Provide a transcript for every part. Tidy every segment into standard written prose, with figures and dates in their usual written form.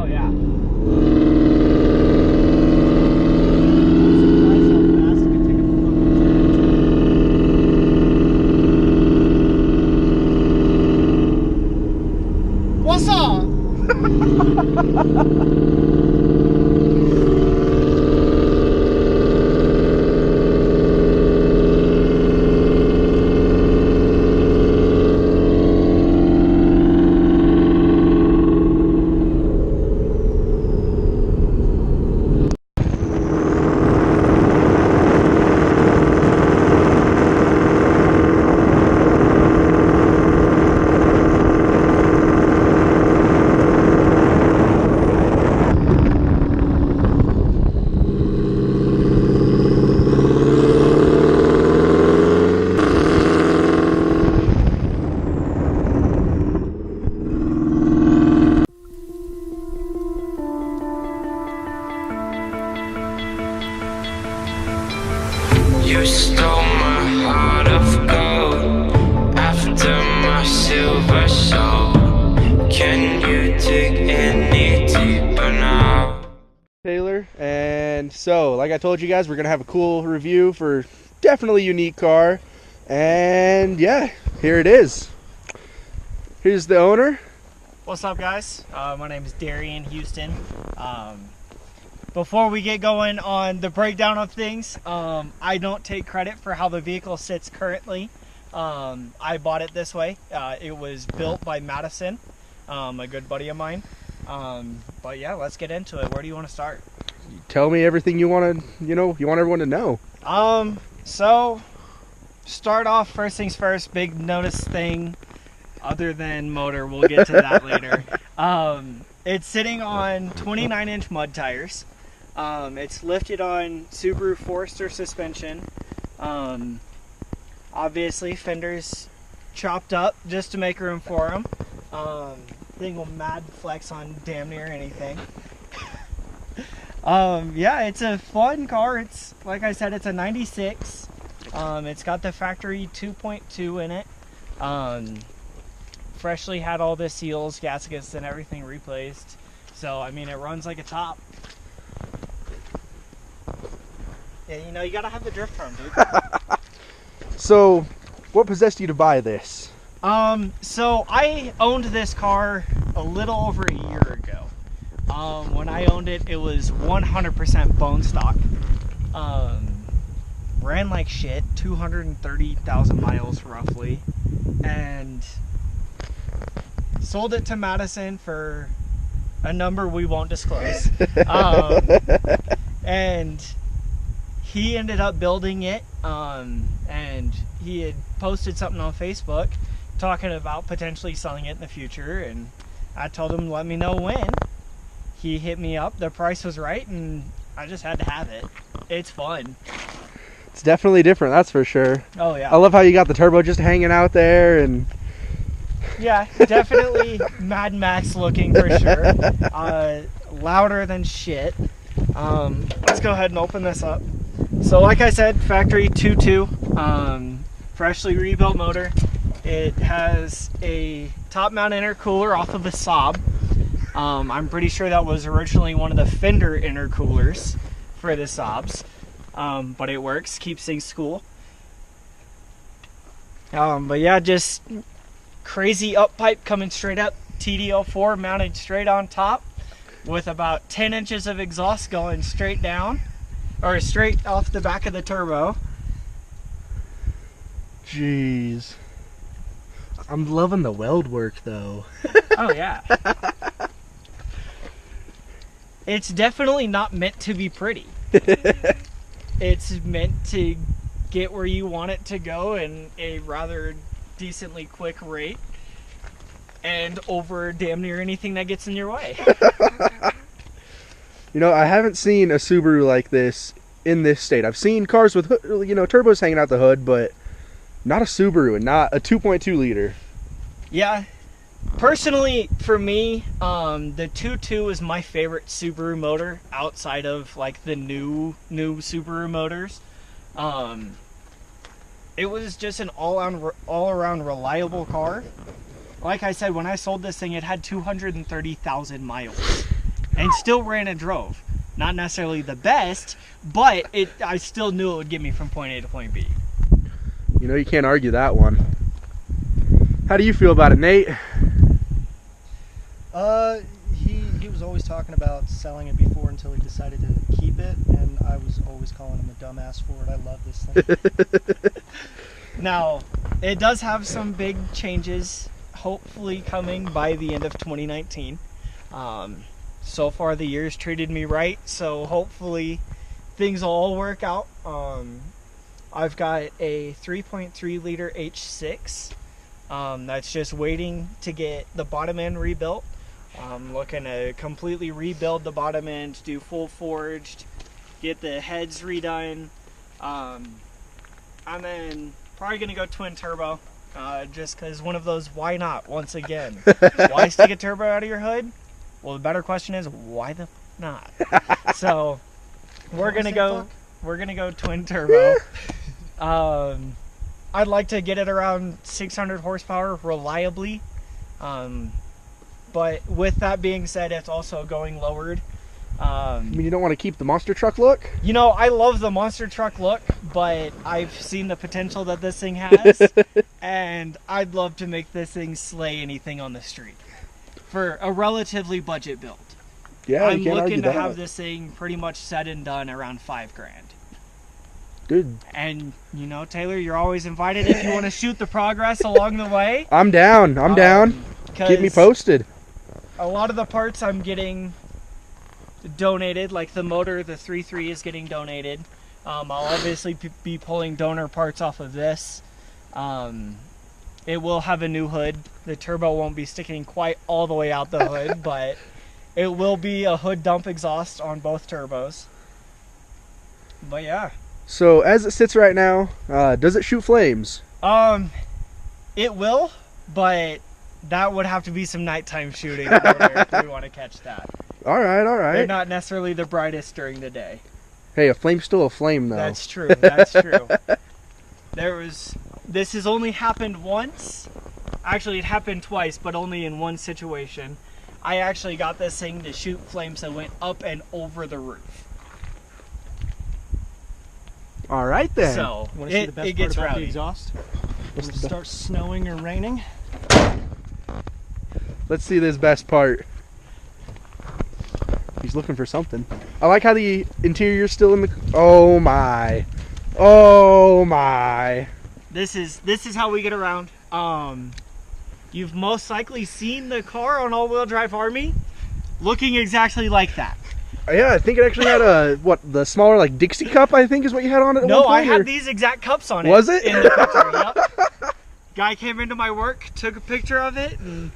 Oh yeah. What's up? You stole my heart of gold after my silver soul. Can you dig any deeper now? Taylor, and so like I told you guys, we're gonna have a cool review for definitely unique car, and yeah, here it is. Here's the owner. What's up, guys? My name is Darian Houston. Before we get going on the breakdown of things, I don't take credit for how the vehicle sits currently. I bought it this way. It was built by Madison, a good buddy of mine. But yeah, let's get into it. Where do you want to start? Tell me everything you want to, you want everyone to know. So start off, first things first, big notice thing other than motor. We'll get to that later. It's sitting on 29-inch mud tires. It's lifted on Subaru Forester suspension. Obviously fenders chopped up just to make room for them. Thing will mad flex on damn near anything. Yeah, it's a fun car. It's, like I said, it's a 96. It's got the factory 2.2 in it. Freshly had all the seals, gaskets, and everything replaced. So, I mean, it runs like a top. Yeah, you gotta have the drift farm, dude. So, what possessed you to buy this? So I owned this car a little over a year ago. When I owned it, it was 100% bone stock. Ran like shit, 230,000 miles roughly, and sold it to Madison for a number we won't disclose. And he ended up building it, and he had posted something on Facebook talking about potentially selling it in the future, and I told him let me know when. He hit me up, the price was right, and I just had to have it. It's fun. It's definitely different, that's for sure. Oh yeah. I love how you got the turbo just hanging out there, and yeah, definitely Mad Max looking for sure. Louder than shit. Let's go ahead and open this up. So like I said, factory 2.2, freshly rebuilt motor. It has a top mount intercooler off of a Saab. I'm pretty sure that was originally one of the fender intercoolers for the Saabs, but it works, keeps things cool. But yeah, just crazy up pipe coming straight up, TDL4 mounted straight on top with about 10 inches of exhaust going straight down, or straight off the back of the turbo. jeez. I'm loving the weld work though. Oh yeah. It's definitely not meant to be pretty. It's meant to get where you want it to go in a rather decently quick rate and over damn near anything that gets in your way. You know, I haven't seen a Subaru like this in this state. I've seen cars with, turbos hanging out the hood, but not a Subaru and not a 2.2 liter. Yeah. Personally, for me, the 2.2 is my favorite Subaru motor outside of like the new Subaru motors. It was just an all-around reliable car. Like I said, when I sold this thing, it had 230,000 miles. and still ran and drove. Not necessarily the best, but I still knew it would get me from point A to point B. You know, you can't argue that one. How do you feel about it, Nate? He was always talking about selling it before until he decided to keep it, and I was always calling him a dumbass for it. I love this thing. Now, it does have some big changes, hopefully coming by the end of 2019. So far the year's treated me right, so hopefully things will all work out. I've got a 3.3 liter H6 that's just waiting to get the bottom end rebuilt. I'm looking to completely rebuild the bottom end, do full forged, get the heads redone, and then probably gonna go twin turbo, just because one of those why not once again. Why stick a turbo out of your hood? Well, the better question is why the not? So we're gonna go twin turbo. I'd like to get it around 600 horsepower reliably. But with that being said, it's also going lowered. I mean, you don't want to keep the monster truck look? You know, I love the monster truck look, but I've seen the potential that this thing has, and I'd love to make this thing slay anything on the street for a relatively budget build. Yeah, I'm you can't argue looking to that. have this thing pretty much said and done around $5,000. Dude. And, you know, Taylor, you're always invited if you want to shoot the progress along the way. I'm down. I'm down. Keep me posted. A lot of the parts I'm getting donated, like the motor, the 3.3 is getting donated. I'll obviously be pulling donor parts off of this. It will have a new hood. The turbo won't be sticking quite all the way out the hood, but it will be a hood dump exhaust on both turbos. But yeah. So as it sits right now, does it shoot flames? It will, but that would have to be some nighttime shooting in order if we want to catch that. All right, all right. They're not necessarily the brightest during the day. Hey, a flame's still a flame, though. That's true. That's true. This has only happened once. Actually, it happened twice, but only in one situation. I actually got this thing to shoot flames that went up and over the roof. All right, then. So, Want to see the best it gets part about rowdy. the exhaust? When it starts snowing or raining, Let's see this best part. He's looking for something. I like how the interior's still in the... Oh, my. Oh, my. This is how we get around. You've most likely seen the car on all-wheel drive Army looking exactly like that. Yeah, I think it actually had a, the smaller, like, Dixie cup, I think is what you had on it at No, one point, I had or? these exact cups on it. Was it? In the picture, yep. Guy came into my work, took a picture of it, and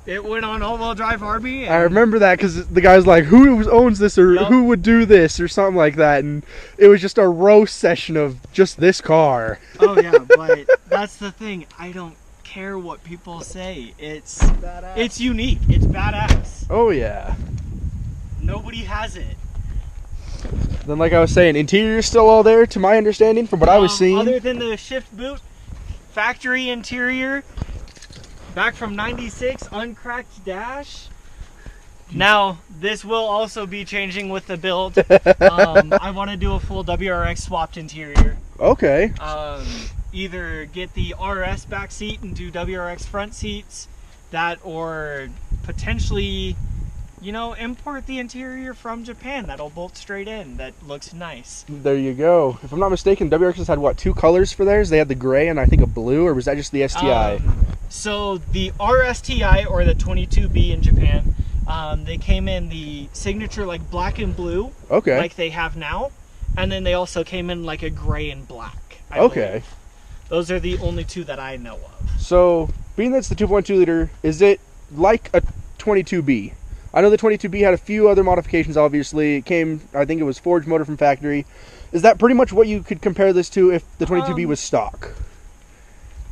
it went on all-wheel drive Army. And I remember that because the guy's like, who owns this, or Yep. who would do this, or something like that, and it was just a roast session of just this car. Oh yeah, but that's the thing. I don't care what people say. It's unique. It's badass. Oh, yeah. Nobody has it. Then, like I was saying, interior's still all there, to my understanding, from what I was seeing. Other than the shift boot, factory interior, back from '96, uncracked dash. Now, this will also be changing with the build. I want to do a full WRX swapped interior. Okay. Either get the RS back seat and do WRX front seats, that, or potentially, you know, import the interior from Japan. That'll bolt straight in. That looks nice. There you go. If I'm not mistaken, WRX has had, what, 2 colors for theirs? They had the gray and I think a blue, or was that just the STI? So the RSTI, or the 22B in Japan, they came in the signature like black and blue, Okay. like they have now, and then they also came in like a gray and black. I Okay. believe. Those are the only 2 that I know of. So, being that's the 2.2 liter, is it like a 22B? I know the 22B had a few other modifications, obviously. It came, I think it was forged motor from factory. Is that pretty much what you could compare this to if the 22B was stock?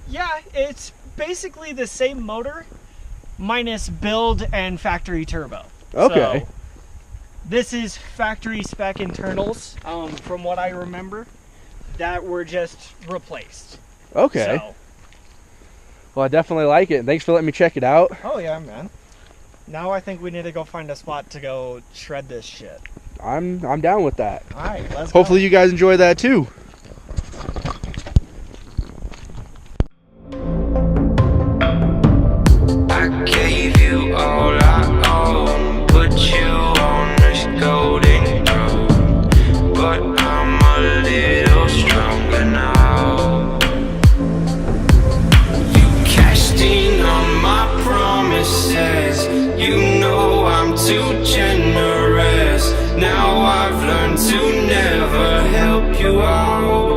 Yeah, it's basically the same motor, minus build and factory turbo. Okay. So, this is factory spec internals, from what I remember, that were just replaced. Okay. So, Well, I definitely like it. Thanks for letting me check it out. oh yeah, man. Now I think we need to go find a spot to go shred this shit. I'm down with that. All right, let's Hopefully you guys enjoy that too. I gave you all I own, put you on this golden throne, but I'm a little stronger now. You cashed in on my promises, you know I'm too generous. Now I've learned to never help you out,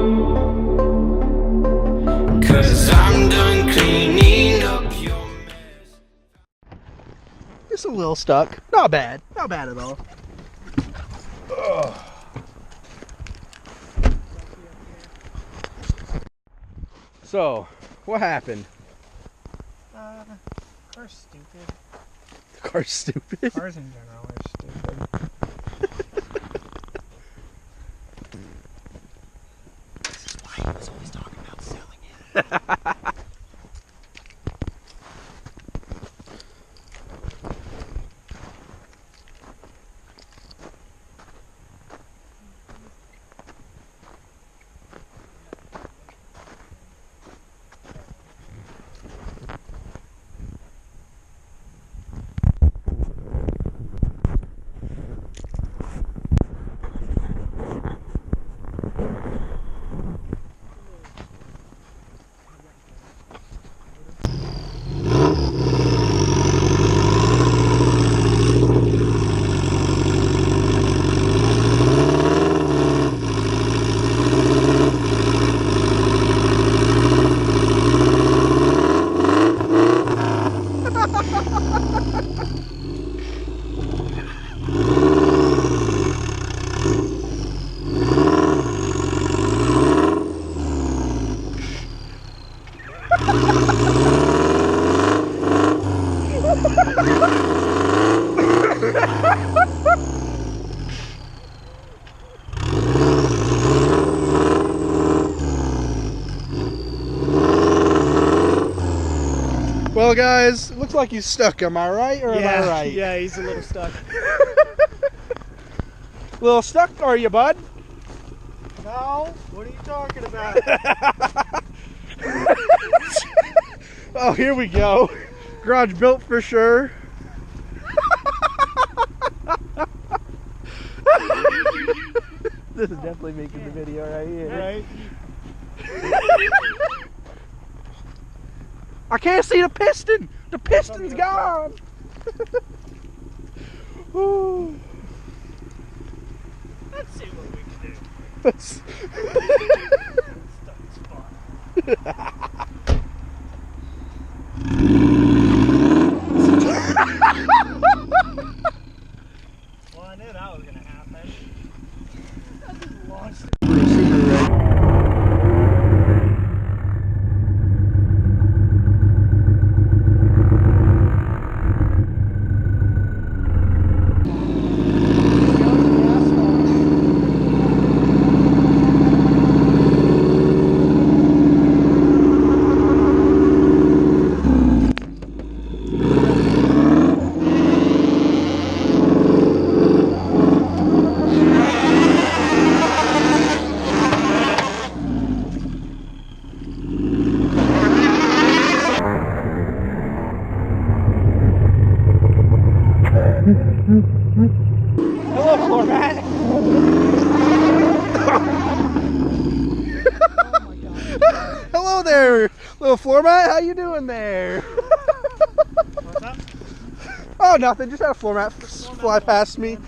'cause I'm done cleaning up your mess. It's a little stuck. Not bad. Not bad at all. Ugh. So, what happened? Car's stupid. The car's stupid. Cars in general are stupid. This is why he was always talking about selling it. Well, guys, it looks like he's stuck. Am I right or am I right? Yeah, he's a little stuck. Little stuck, are you, bud? No, what are you talking about? Oh, here we go. Garage built for sure. This is definitely making the video right here. Right? I can't see the piston. The piston's gone. Ooh. Let's see what we can do. Let's- Well, I knew that was gonna happen. I just launched it. Hello, floor mat. Hello there, little floor mat. How you doing there? What's up? Oh, nothing. Just had a floor mat fly past me.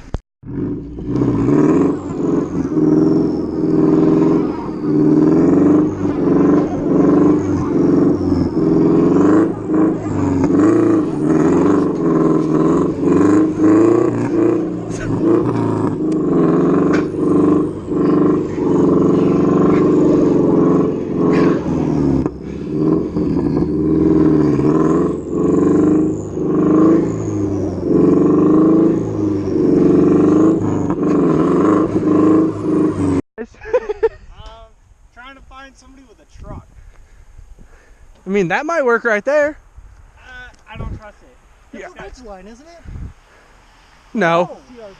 Trying to find somebody with a truck. I mean, that might work right there. I don't trust it. Yeah. It's got Ridgeline, isn't it? No. Oh, CRV.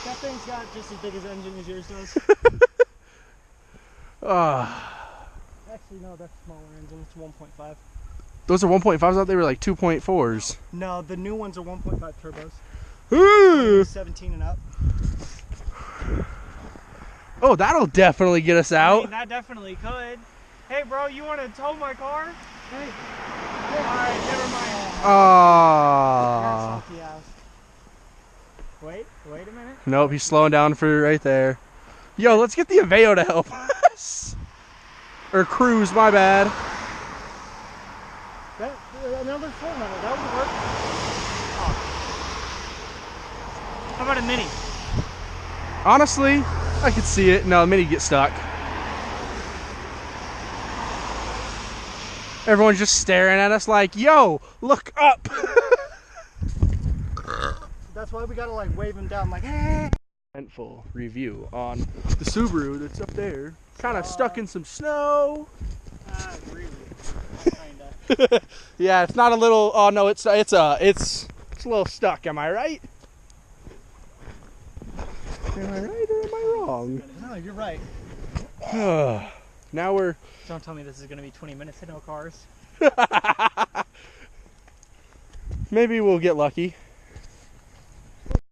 That thing's got just as big as engine as yours does. Actually, no, that's a smaller engine. It's 1.5. Those are 1.5s. I thought they were like 2.4s. No, the new ones are 1.5 turbos. Ooh. 17 and up. Oh, that'll definitely get us I out. mean, that definitely could. Hey, bro, you want to tow my car? Hey. Alright, never mind. Ah. Salty ass. Wait a minute. Nope, he's slowing down for right there. Yo, let's get the Aveo to help us. Or Cruise, my bad. Another 400, that would work. Oh. How about a Mini? Honestly, I could see it. No, the Mini get stuck. Everyone's just staring at us like, yo, look up. That's why we gotta like wave him down like, hey. Eventful review on the Subaru that's up there. Kind of stuck in some snow. Really. Kinda. Yeah, it's not a little. Oh no, it's a little stuck. Am I right? Am I right or am I wrong? No, you're right. Now we're. Don't tell me this is gonna be 20 minutes to no cars. Maybe we'll get lucky.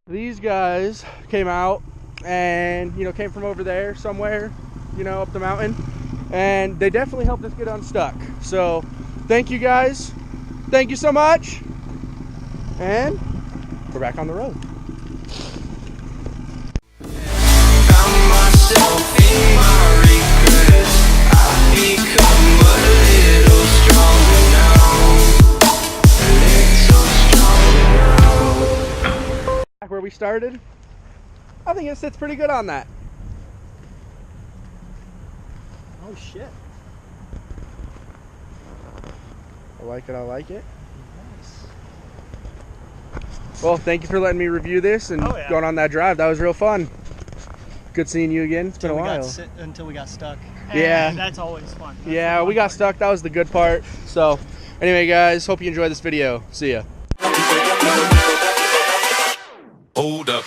These guys came out and came from over there somewhere, up the mountain, and they definitely helped us get unstuck. So thank you guys. Thank you so much. And we're back on the road. Found myself in my regrets. I've become a little stronger now. A little stronger now. Back where we started, I think it sits pretty good on that. Oh shit. I like it, I like it. Nice. Well, thank you for letting me review this and Oh, yeah. going on that drive. That was real fun. Good seeing you again. It's been a while. Until we got stuck. Yeah. And that's always fun. That's Yeah, the we fun got part. stuck. That was the good part. So, anyway, guys, hope you enjoyed this video. See ya. Hold up.